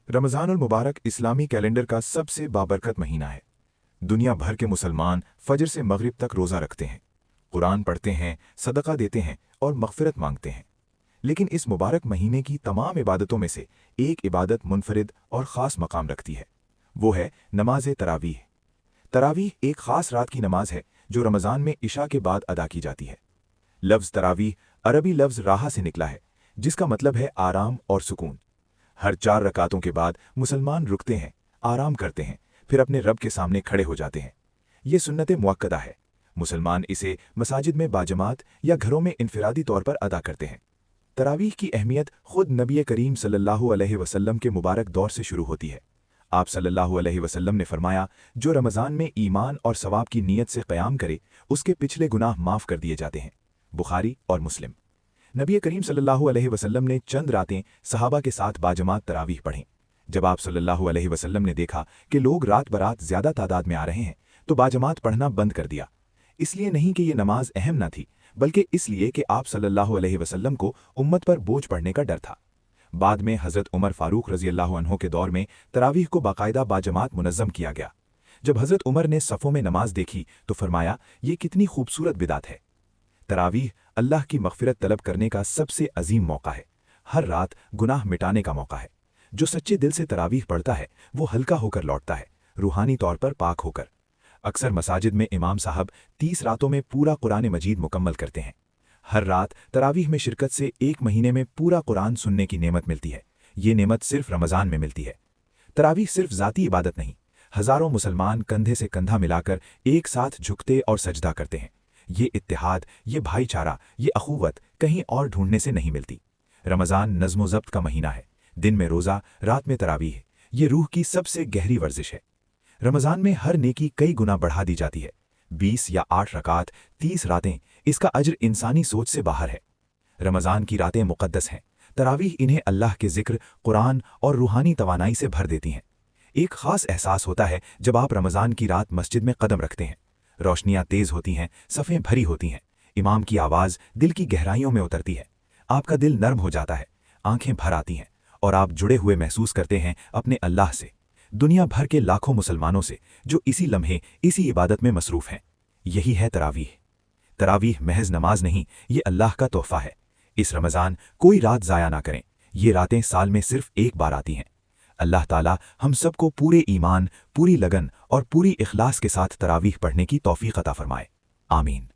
रमज़ान उल मुबारक इस्लामी calendar का सबसे बाबरकत महीना है। दुनिया भर के मुसलमान फजर से मगरिब तक रोज़ा रखते हैं, कुरान पढ़ते हैं, सदका देते हैं और मग़फ़िरत मांगते हैं। लेकिन इस मुबारक महीने की तमाम इबादतों में से एक इबादत मुनफरिद और ख़ास मकाम रखती है। वो है नमाज तरावीह। तरावीह एक ख़ास रात की नमाज है जो रमज़ान में इशा के बाद अदा की जाती है। लफ्ज़ तरावीह अरबी लफ्ज़ राहा से निकला है, जिसका मतलब है आराम और सुकून। हर 4 रकातों के बाद मुसलमान रुकते हैं, आराम करते हैं, फिर अपने रब के सामने खड़े हो जाते हैं। ये सुन्नत मुअक्कदा है। मुसलमान इसे मसाजिद में बाजमात या घरों में इनफरादी तौर पर अदा करते हैं। तरावीह की अहमियत खुद नबी करीम सल्लल्लाहु अलैहि वसल्लम के मुबारक दौर से शुरू होती है। आप सल्लल्लाहु अलैहि वसल्लम ने फरमाया, जो रमज़ान में ईमान और सवाब की नीयत से क़याम करे, उसके पिछले गुनाह माफ़ कर दिए जाते हैं। बुखारी और मुस्लिम। नबी करीम सल्लल्लाहु अलैहि वसल्लम ने चंद रातें सहाबा के साथ बाजमात तरावीह पढ़ें। जब आप सल्लल्लाहु अलैहि वसल्लम ने देखा कि लोग रात बरात ज़्यादा तादाद में आ रहे हैं, तो बाजमात पढ़ना बंद कर दिया। इसलिए नहीं कि ये नमाज अहम न थी, बल्कि इसलिए कि आप सल्लल्लाहु अलैहि वसल्लम को उम्मत पर बोझ पड़ने का डर था। बाद में हज़रत उमर फारूक रज़ियल्लाहु अन्हु के दौर में तरावीह को बाकायदा बाजमात मुनज़्ज़म किया गया। जब हज़रत उमर ने सफ़ों में नमाज देखी तो फरमाया, ये कितनी खूबसूरत बिदात है। तरावीह अल्लाह की मग़फ़िरत तलब करने का सबसे अजीम मौका है। हर रात गुनाह मिटाने का मौका है। जो सच्चे दिल से तरावीह पढ़ता है वो हल्का होकर लौटता है, रूहानी तौर पर पाक होकर। अक्सर मसाजिद में इमाम साहब 30 रातों में पूरा कुरान मजीद मुकम्मल करते हैं। हर रात तरावीह में शिरकत से 1 महीने में पूरा कुरान सुनने की नेमत मिलती है। ये नेमत सिर्फ रमज़ान में मिलती है। तरावीह सिर्फ ज़ाती इबादत नहीं, हज़ारों मुसलमान कंधे से कंधा मिलाकर एक साथ झुकते और सजदा करते हैं। ये इत्तेहाद, ये भाईचारा, ये अखुवत कहीं और ढूंढने से नहीं मिलती। रमज़ान नज़्म ज़ब्त का महीना है। दिन में रोज़ा, रात में तरावीह। ये रूह की सबसे गहरी वर्जिश है। रमज़ान में हर नेकी कई गुना बढ़ा दी जाती है। 20 या 8 रकात, 30 रातें, इसका अज्र इंसानी सोच से बाहर है। रमज़ान की रातें मुक़द्दस हैं। तरावीह इन्हें अल्लाह के ज़िक्र, कुरान और रूहानी तवानाई से भर देती हैं। एक ख़ास एहसास होता है जब आप रमज़ान की रात मस्जिद में कदम रखते हैं। रोशनियाँ तेज़ होती हैं, सफ़ें भरी होती हैं, इमाम की आवाज़ दिल की गहराइयों में उतरती है। आपका दिल नर्म हो जाता है, आंखें भर आती हैं और आप जुड़े हुए महसूस करते हैं अपने अल्लाह से, दुनिया भर के लाखों मुसलमानों से जो इसी लम्हे, इसी इबादत में मसरूफ़ हैं। यही है तरावीह। तरावीह महज नमाज नहीं, ये अल्लाह का तोहफ़ा है। इस रमज़ान कोई रात ज़ाया ना करें। ये रातें साल में सिर्फ एक बार आती हैं। अल्लाह ताला हम सबको पूरे ईमान, पूरी लगन और पूरी इखलास के साथ तरावीह पढ़ने की तौफ़ीक़ अता फ़रमाए। आमीन।